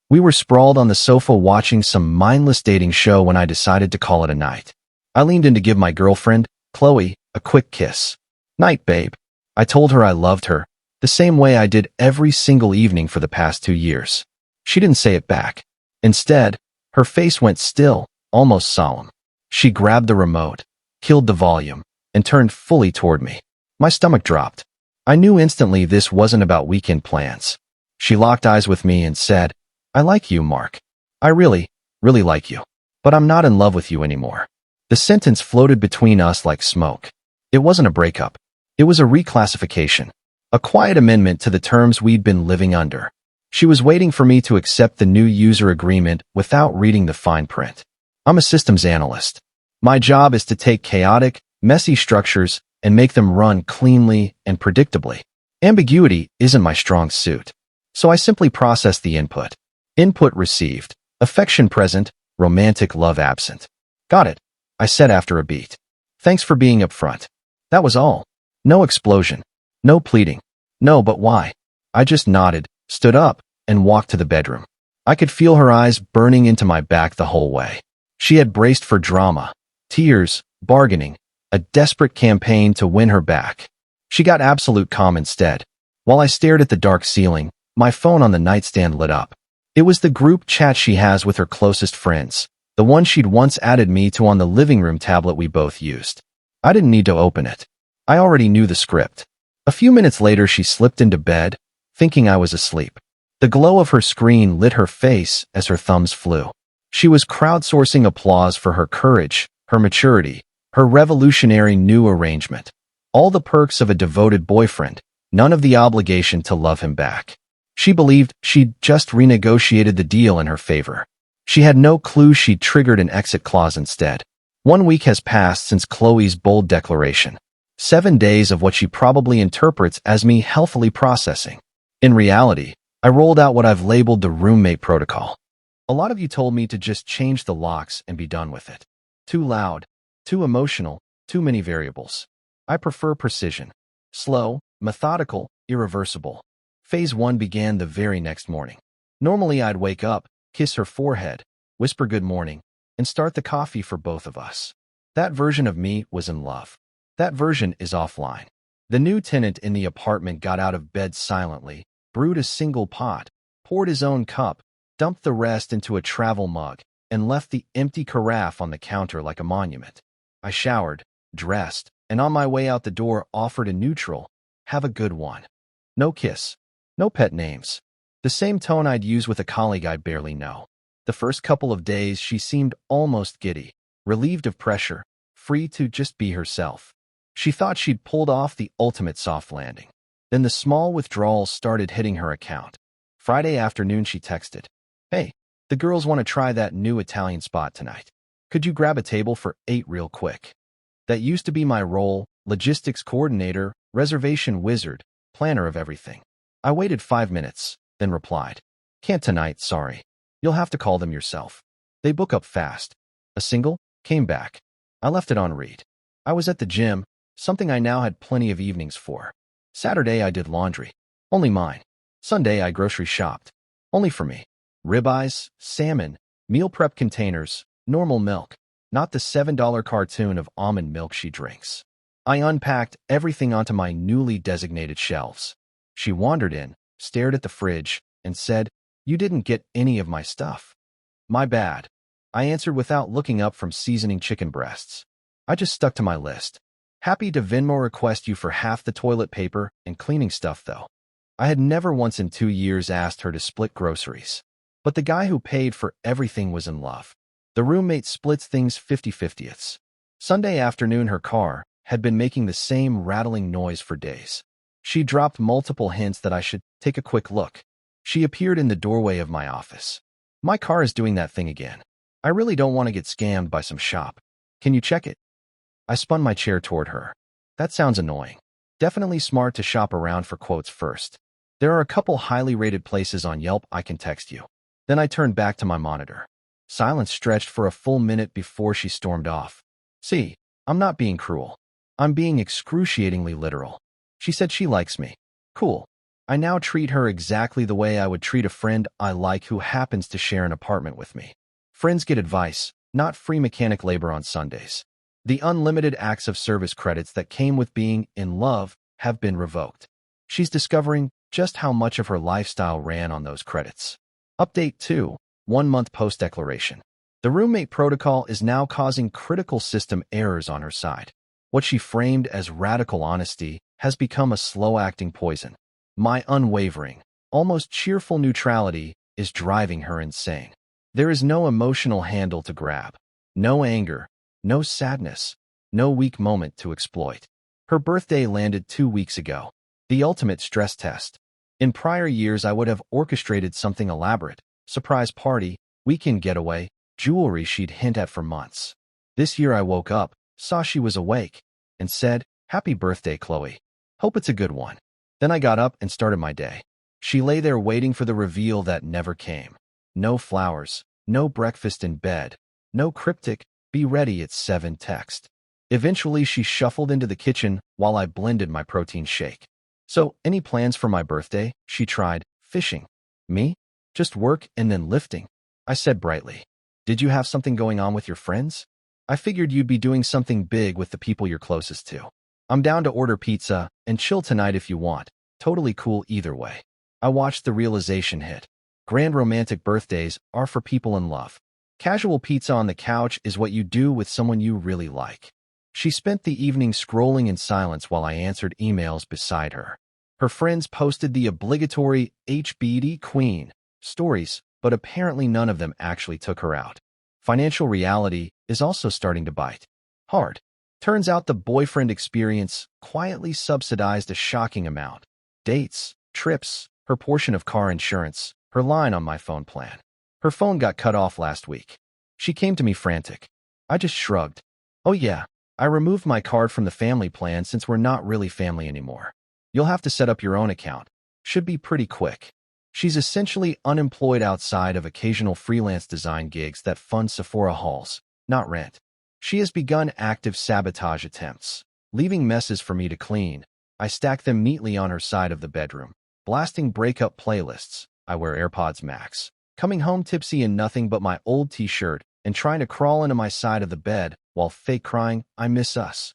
We were sprawled on the sofa watching some mindless dating show when I decided to call it a night. I leaned in to give my girlfriend, Chloe, a quick kiss. "Night, babe." I told her I loved her, the same way I did every single evening for the past 2 years. She didn't say it back. Instead, her face went still, almost solemn. She grabbed the remote, killed the volume, and turned fully toward me. My stomach dropped. I knew instantly this wasn't about weekend plans. She locked eyes with me and said, "I like you, Mark. I really, really like you. But I'm not in love with you anymore." The sentence floated between us like smoke. It wasn't a breakup. It was a reclassification, a quiet amendment to the terms we'd been living under. She was waiting for me to accept the new user agreement without reading the fine print. I'm a systems analyst. My job is to take chaotic, messy structures and make them run cleanly and predictably. Ambiguity isn't my strong suit. So I simply process the input. Input received, affection present, romantic love absent. "Got it," I said after a beat. "Thanks for being upfront." That was all. No explosion. No pleading. No, but why? I just nodded, stood up, and walked to the bedroom. I could feel her eyes burning into my back the whole way. She had braced for drama, tears, bargaining, a desperate campaign to win her back. She got absolute calm instead. While I stared at the dark ceiling, my phone on the nightstand lit up. It was the group chat she has with her closest friends, the one she'd once added me to on the living room tablet we both used. I didn't need to open it. I already knew the script. A few minutes later, she slipped into bed, thinking I was asleep. The glow of her screen lit her face as her thumbs flew. She was crowdsourcing applause for her courage, her maturity, her revolutionary new arrangement. All the perks of a devoted boyfriend, none of the obligation to love him back. She believed she'd just renegotiated the deal in her favor. She had no clue she'd triggered an exit clause instead. 1 week has passed since Chloe's bold declaration. 7 days of what she probably interprets as me healthily processing. In reality, I rolled out what I've labeled the roommate protocol. A lot of you told me to just change the locks and be done with it. Too loud, too emotional, too many variables. I prefer precision. Slow, methodical, irreversible. Phase 1 began the very next morning. Normally I'd wake up, kiss her forehead, whisper good morning, and start the coffee for both of us. That version of me was in love. That version is offline. The new tenant in the apartment got out of bed silently, brewed a single pot, poured his own cup, dumped the rest into a travel mug, and left the empty carafe on the counter like a monument. I showered, dressed, and on my way out the door offered a neutral, "Have a good one." No kiss. No pet names. The same tone I'd use with a colleague I barely know. The first couple of days she seemed almost giddy, relieved of pressure, free to just be herself. She thought she'd pulled off the ultimate soft landing. Then the small withdrawals started hitting her account. Friday afternoon she texted, "Hey, the girls want to try that new Italian spot tonight. Could you grab a table for 8 real quick?" That used to be my role, logistics coordinator, reservation wizard, planner of everything. I waited 5 minutes, then replied, "Can't tonight, sorry. You'll have to call them yourself. They book up fast." A single came back. I left it on read. I was at the gym, something I now had plenty of evenings for. Saturday I did laundry. Only mine. Sunday I grocery shopped. Only for me. Ribeyes, salmon, meal prep containers, normal milk, not the $7 cartoon of almond milk she drinks. I unpacked everything onto my newly designated shelves. She wandered in, stared at the fridge, and said, "You didn't get any of my stuff." "My bad," I answered without looking up from seasoning chicken breasts. I just stuck to my list. Happy to Venmo request you for half the toilet paper and cleaning stuff, though. I had never once in 2 years asked her to split groceries. But the guy who paid for everything was in love. The roommate splits things 50-50ths. Sunday afternoon her car had been making the same rattling noise for days. She dropped multiple hints that I should take a quick look. She appeared in the doorway of my office. "My car is doing that thing again. I really don't want to get scammed by some shop. Can you check it?" I spun my chair toward her. "That sounds annoying. Definitely smart to shop around for quotes first. There are a couple highly rated places on Yelp I can text you." Then I turned back to my monitor. Silence stretched for a full minute before she stormed off. "See, I'm not being cruel. I'm being excruciatingly literal. She said she likes me. Cool. I now treat her exactly the way I would treat a friend I like who happens to share an apartment with me. Friends get advice, not free mechanic labor on Sundays. The unlimited acts of service credits that came with being in love have been revoked. She's discovering just how much of her lifestyle ran on those credits. Update 2. 1 month post-declaration. The roommate protocol is now causing critical system errors on her side. What she framed as radical honesty has become a slow-acting poison. My unwavering, almost cheerful neutrality is driving her insane. There is no emotional handle to grab, no anger, no sadness, no weak moment to exploit. Her birthday landed 2 weeks ago, the ultimate stress test. In prior years, I would have orchestrated something elaborate, surprise party, weekend getaway, jewelry she'd hint at for months. This year I woke up, saw she was awake, and said, "Happy birthday, Chloe. Hope it's a good one." Then I got up and started my day. She lay there waiting for the reveal that never came. No flowers, no breakfast in bed, no cryptic, "Be ready at 7" text. Eventually, she shuffled into the kitchen while I blended my protein shake. "So, any plans for my birthday?" she tried. "Fishing." "Me? Just work and then lifting," I said brightly. "Did you have something going on with your friends? I figured you'd be doing something big with the people you're closest to. I'm down to order pizza and chill tonight if you want. Totally cool either way." I watched the realization hit. Grand romantic birthdays are for people in love. Casual pizza on the couch is what you do with someone you really like. She spent the evening scrolling in silence while I answered emails beside her. Her friends posted the obligatory HBD Queen stories, but apparently none of them actually took her out. Financial reality is also starting to bite hard. Turns out the boyfriend experience quietly subsidized a shocking amount. Dates, trips, her portion of car insurance, her line on my phone plan. Her phone got cut off last week. She came to me frantic. I just shrugged. "Oh yeah, I removed my card from the family plan since we're not really family anymore. You'll have to set up your own account. Should be pretty quick." She's essentially unemployed outside of occasional freelance design gigs that fund Sephora hauls, not rent. She has begun active sabotage attempts, leaving messes for me to clean. I stack them neatly on her side of the bedroom, blasting breakup playlists. I wear AirPods Max, coming home tipsy in nothing but my old t-shirt and trying to crawl into my side of the bed while fake crying, "I miss us."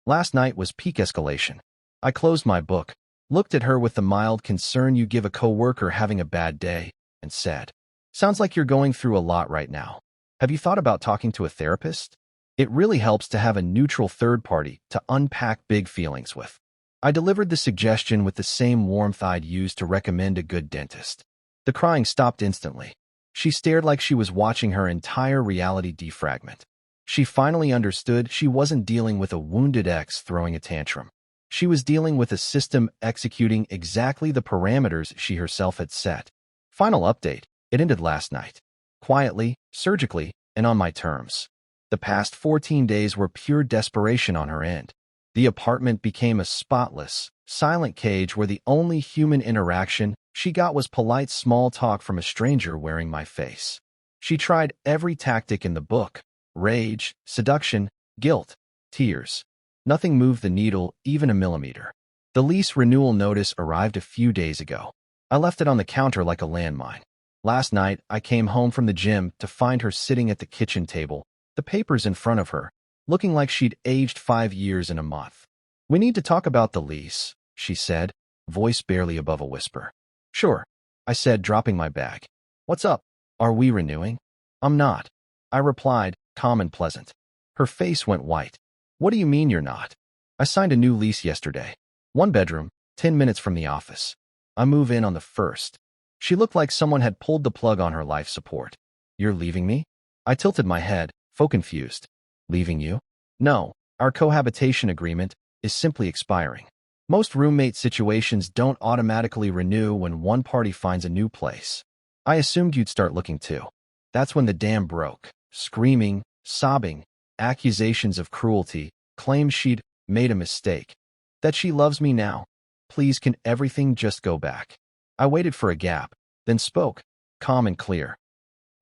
Last night was peak escalation. I closed my book, looked at her with the mild concern you give a coworker having a bad day, and said, "Sounds like you're going through a lot right now. Have you thought about talking to a therapist? It really helps to have a neutral third party to unpack big feelings with." I delivered the suggestion with the same warmth I'd use to recommend a good dentist. The crying stopped instantly. She stared like she was watching her entire reality defragment. She finally understood she wasn't dealing with a wounded ex throwing a tantrum. She was dealing with a system executing exactly the parameters she herself had set. Final update: it ended last night. Quietly, surgically, and on my terms. The past 14 days were pure desperation on her end. The apartment became a spotless, silent cage where the only human interaction she got was polite small talk from a stranger wearing my face. She tried every tactic in the book: rage, seduction, guilt, tears. Nothing moved the needle even a millimeter. The lease renewal notice arrived a few days ago. I left it on the counter like a landmine. Last night, I came home from the gym to find her sitting at the kitchen table, the papers in front of her, looking like she'd aged 5 years in a month. "We need to talk about the lease," she said, voice barely above a whisper. "Sure," I said, dropping my bag. "What's up? Are we renewing?" "I'm not," I replied, calm and pleasant. Her face went white. "What do you mean you're not? I signed a new lease yesterday. 1 bedroom, 10 minutes from the office. I move in on the 1st. She looked like someone had pulled the plug on her life support. "You're leaving me?" I tilted my head, confused. "Leaving you?" "No, our cohabitation agreement is simply expiring. Most roommate situations don't automatically renew when one party finds a new place. I assumed you'd start looking too." That's when the dam broke. Screaming, sobbing, accusations of cruelty, claims she'd made a mistake. That she loves me now. Please, can everything just go back? I waited for a gap, then spoke, calm and clear.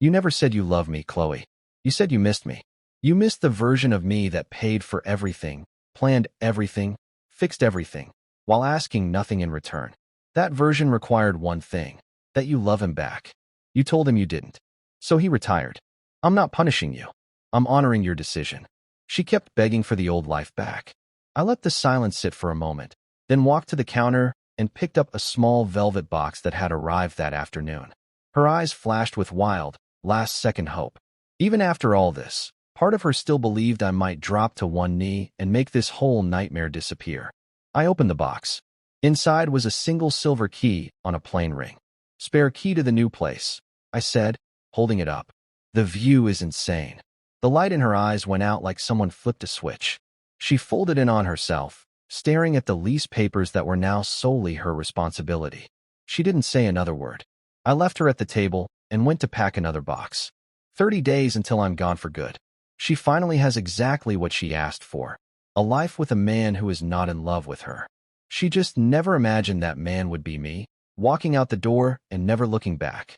"You never said you loved me, Chloe. You said you missed me. You missed the version of me that paid for everything, planned everything, fixed everything, while asking nothing in return. That version required one thing, that you love him back. You told him you didn't. So he retired. I'm not punishing you. I'm honoring your decision. She kept begging for the old life back. I let the silence sit for a moment, then walked to the counter and picked up a small velvet box that had arrived that afternoon. Her eyes flashed with wild, last-second hope. Even after all this, part of her still believed I might drop to one knee and make this whole nightmare disappear. I opened the box. Inside was a single silver key on a plain ring. "Spare key to the new place," I said, holding it up. "The view is insane." The light in her eyes went out like someone flipped a switch. She folded in on herself, staring at the lease papers that were now solely her responsibility. She didn't say another word. I left her at the table and went to pack another box. 30 days until I'm gone for good. She finally has exactly what she asked for. A life with a man who is not in love with her. She just never imagined that man would be me, walking out the door and never looking back.